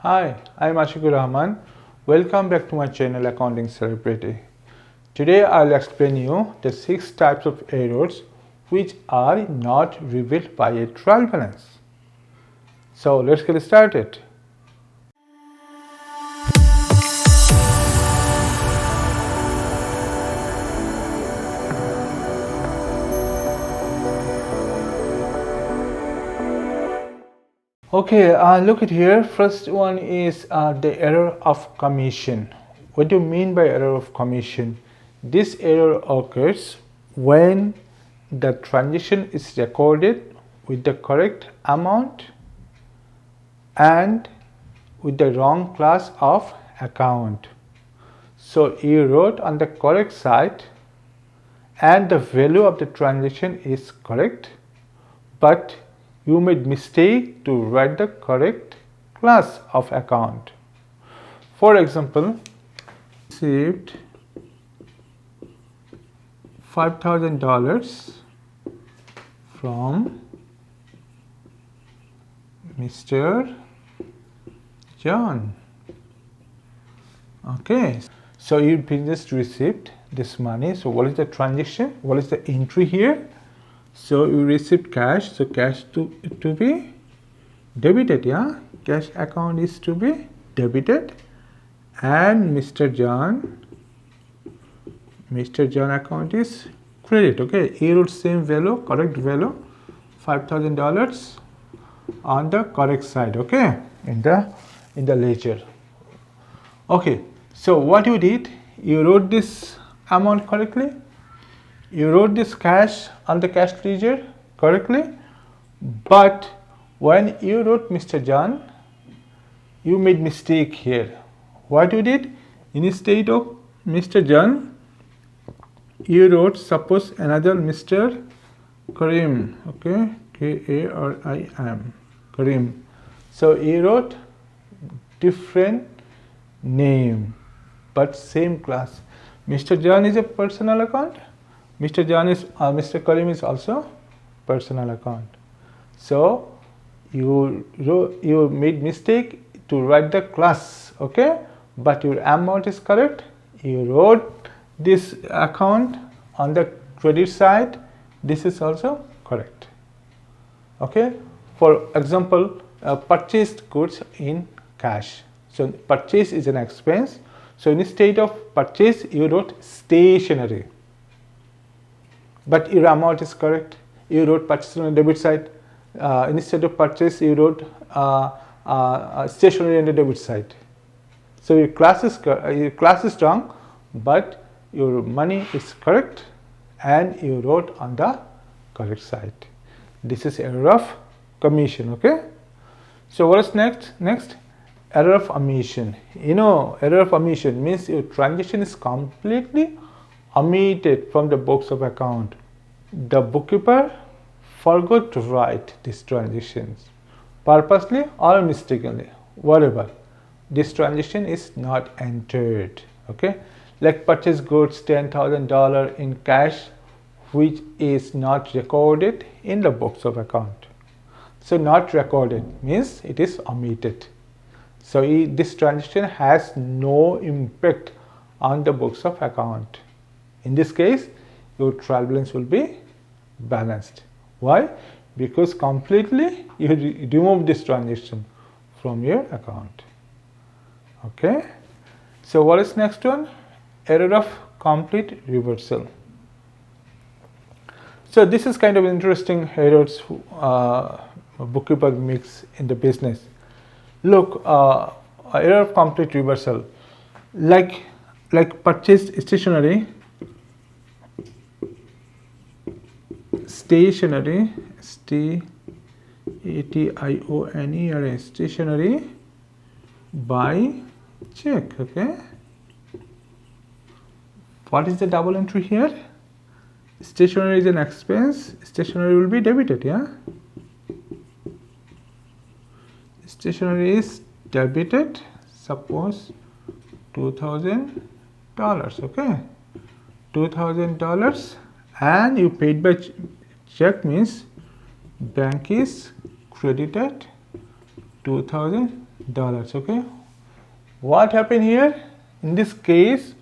Hi, I'm Ashikur Rahman. Welcome back to my channel Accounting Celebrity. Today I'll explain you the 6 types of errors which are not revealed by a trial balance. So let's get started. Okay, look at here. First one is the error of commission. What do you mean by error of commission? This error occurs when the transaction is recorded with the correct amount and with the wrong class of account. So you wrote on the correct side and the value of the transaction is correct, but you made mistake to write the correct class of account. For example, received $5,000 from Mr. John. Okay, so you just received this money. So what is the transaction? What is the entry here? So you received cash, so cash to be debited, yeah? Cash account is to be debited, and Mr. John account is credit. Okay, you wrote same value, correct value, $5,000 on the correct side, okay, in the ledger. Okay, so what you did, you wrote this amount correctly. You wrote this cash on the cash ledger correctly, but when you wrote Mr. John, you made mistake here. What you did, instead of Mr. John, you wrote suppose another Mr. Karim, okay, K-A-R-I-M, Karim. So you wrote different name, but same class. Mr. John is a personal account. Mr. Karim is also personal account. So you made mistake to write the class, okay, but your amount is correct. You wrote this account on the credit side. This is also correct. Okay. For example, purchased goods in cash. So purchase is an expense. So instead of purchase, you wrote stationery. But your amount is correct. You wrote purchase on the debit side. Instead of purchase, you wrote stationery on the debit side. So your class is wrong, but your money is correct, and you wrote on the correct side. This is error of commission. Okay. So what is next? Next, error of omission. You know, error of omission means your transaction is completely omitted from the books of account. The bookkeeper forgot to write these transactions purposely or mistakenly, whatever. This transaction is not entered. Okay, like purchase goods $10,000 in cash, which is not recorded in the books of account. So not recorded means it is omitted. So this transaction has no impact on the books of account. In this case, your trial balance will be balanced. Why? Because completely you remove this transaction from your account. Okay. So what is next one? Error of complete reversal. So this is kind of interesting errors bookkeeper makes in the business. Look, error of complete reversal, like purchased stationery, stationery by check. Okay, what is the double entry here? Stationery is an expense. Stationery will be debited. Yeah, stationery is debited. Suppose $2,000. Okay, $2,000, and you paid by check means bank is credited $2,000. Okay, what happened here? In this case,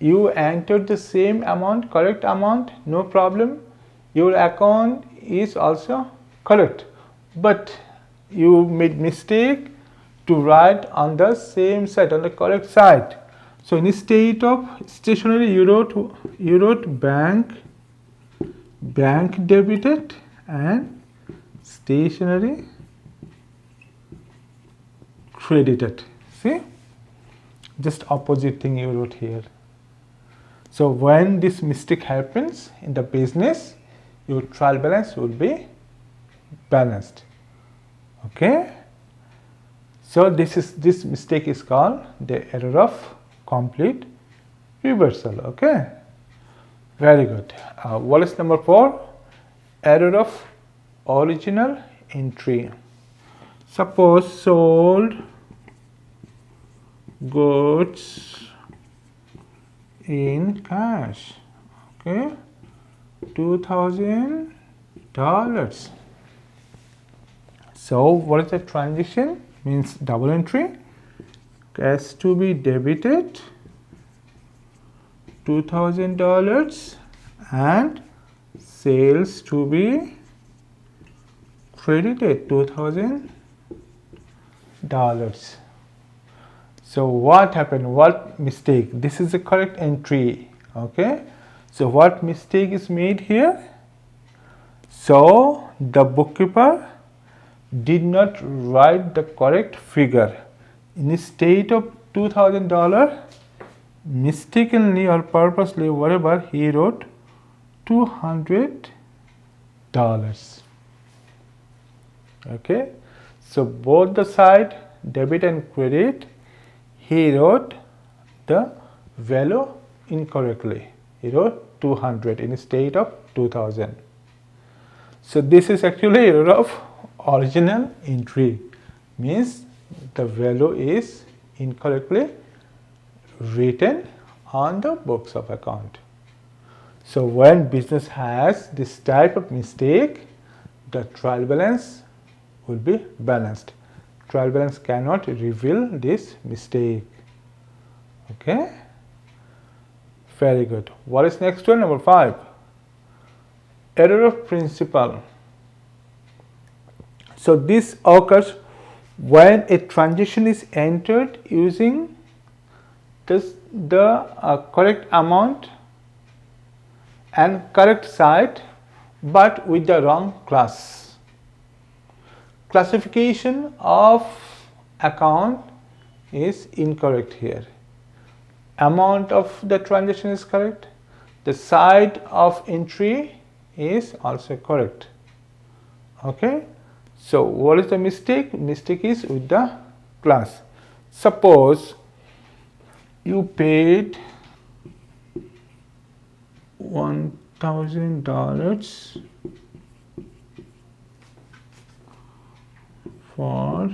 you entered the same amount, correct amount, no problem. Your account is also correct, but you made mistake to write on the same side, on the correct side. So instead of stationery, you wrote bank debited and stationery credited. See, just opposite thing you wrote here. So when this mistake happens in the business, your trial balance will be balanced. Okay, so this mistake is called the error of complete reversal. Okay, very good. What is number 4? Error of original entry. Suppose sold goods in cash, okay, $2,000. So what is the transaction? Means double entry. Cash to be debited $2,000 and sales to be credited $2,000. So what happened? What mistake? This is the correct entry. Okay, so what mistake is made here? So the bookkeeper did not write the correct figure. Instead of $2,000, mistakenly or purposely, whatever, he wrote $200. Okay, so both the side, debit and credit, he wrote the value incorrectly. He wrote 200 instead of 2000. So this is actually error of original entry, means the value is incorrectly written on the books of account. So when business has this type of mistake, the trial balance will be balanced. Trial balance cannot reveal this mistake. Okay, very good. What is next one? Number 5, error of principal. So this occurs when a transaction is entered using the correct amount and correct side, but with the wrong class. Classification of account is incorrect here. Amount of the transaction is correct. The side of entry is also correct. Okay, so what is the mistake? Mistake is with the class. Suppose you paid $1,000 for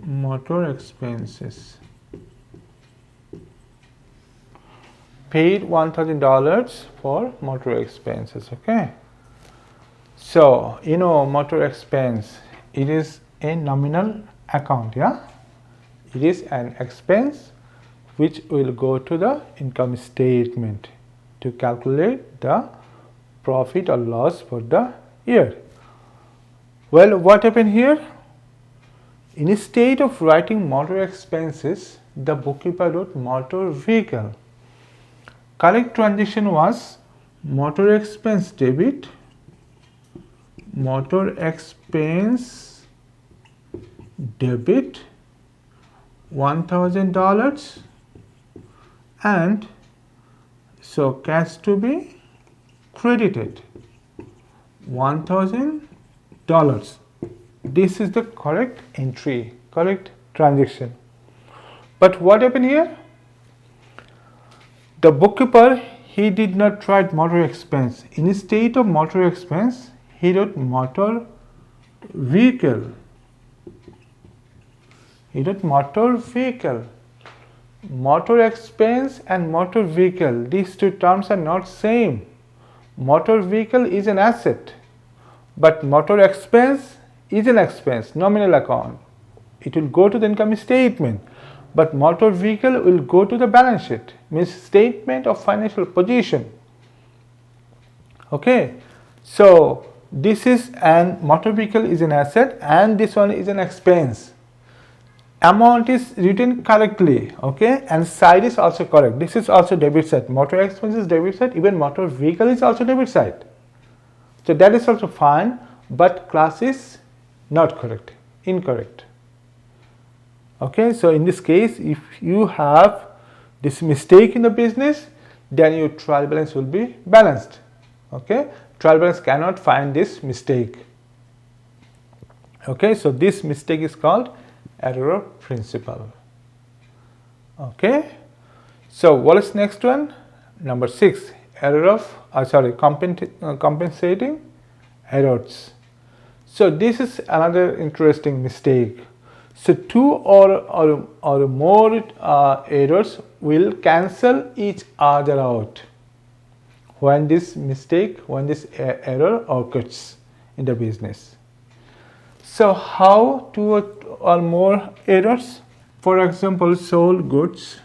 motor expenses. Paid $1,000 for motor expenses. Okay, so you know motor expense, it is a nominal account. Yeah, it is an expense which will go to the income statement to calculate the profit or loss for the year. Well, what happened here? Instead of writing motor expenses, the bookkeeper wrote motor vehicle. Correct transaction was motor expense debit, motor expense debit $1,000, and so cash to be credited $1,000. This is the correct entry, correct transaction. But what happened here? The bookkeeper, he did not write motor expense. Instead of motor expense, he wrote motor vehicle. He wrote motor vehicle. Motor expense and motor vehicle, these two terms are not same. motor vehicle is an asset, but motor expense is an expense, nominal account. It will go to the income statement, but motor vehicle will go to the balance sheet, means statement of financial position. Okay, so this is an motor vehicle is an asset and this one is an expense. Amount is written correctly, okay, and side is also correct. This is also debit side. Motor expense is debit side, even motor vehicle is also debit side. So that is also fine, but class is not correct, incorrect. Okay, so in this case, if you have this mistake in the business, then your trial balance will be balanced. Okay, trial balance cannot find this mistake. Okay, so this mistake is called error of principle. Okay, so what is next one? Number 6, error of compensating errors. So this is another interesting mistake. So 2 or more errors will cancel each other out when this error occurs in the business. So how 2 or more errors? For example, sold goods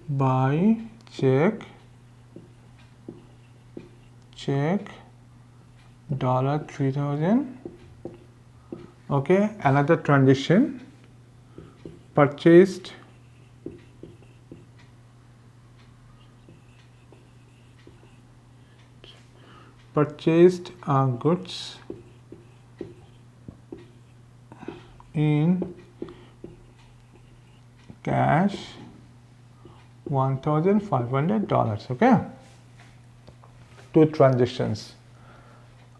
by check $3,000. Okay, another transaction, purchased goods in cash $1,500. Okay, 2 transactions.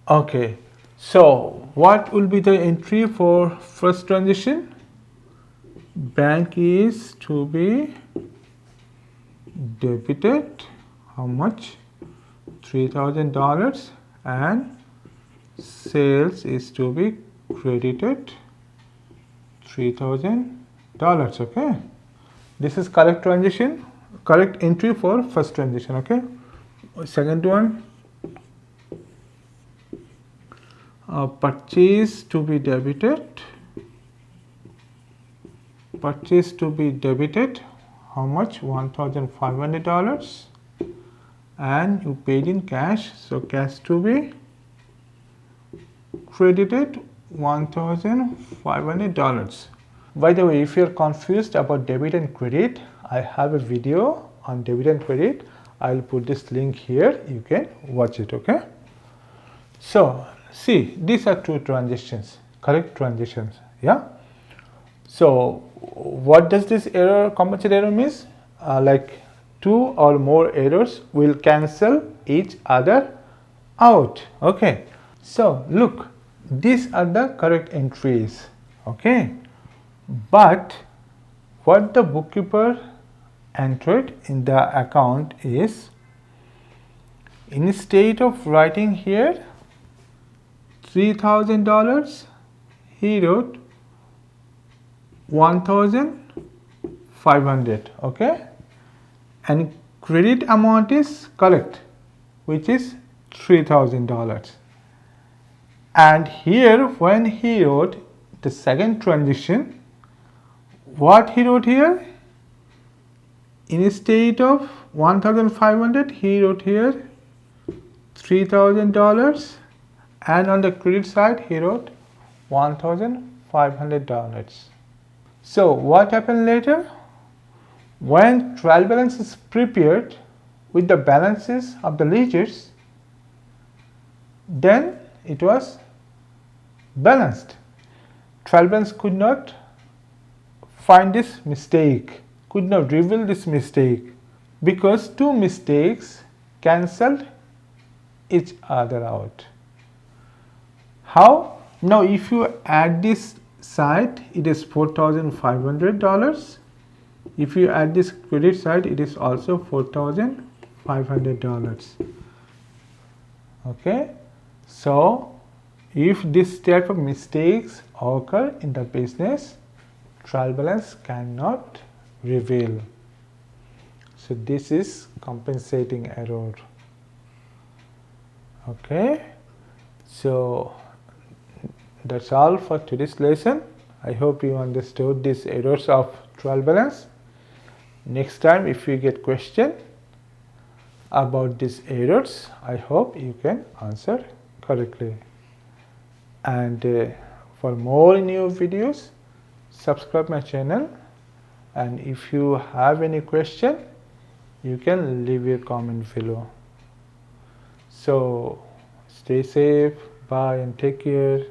Okay, so what will be the entry for first transaction? Bank is to be debited how much? $3,000, and sales is to be credited $3,000. Okay, this is correct transaction, correct entry for first transaction. Okay, second one, purchase to be debited how much? $1,500, and you paid in cash, so cash to be credited $1,500. By the way, if you are confused about debit and credit, I have a video on debit and credit. I'll put this link here, you can watch it. Okay, so see, these are 2 transactions, correct transactions. Yeah, so what does this error, compensate error means? Like 2 or more errors will cancel each other out. Okay, so look, these are the correct entries. Okay, but what the bookkeeper entered in the account is, instead of writing here $3,000, he wrote 1,500. Okay, and credit amount is correct, which is $3,000. And here when he wrote the second transaction, what he wrote here, instead of 1,500 he wrote here $3,000, and on the credit side he wrote $1,500. So what happened later? When trial balance is prepared with the balances of the ledgers, then it was balanced. Trial balance could not find this mistake, could not reveal this mistake, because 2 mistakes cancelled each other out. How? Now if you add this side, it is $4,500. If you add this credit side, it is also $4,500. Okay, so if this type of mistakes occur in the business, trial balance cannot reveal. So this is compensating error. Okay, so that's all for today's lesson. I hope you understood these errors of trial balance. Next time if you get question about these errors, I hope you can answer correctly. And for more new videos, subscribe my channel, and if you have any question, you can leave a comment below. So stay safe, bye, and take care.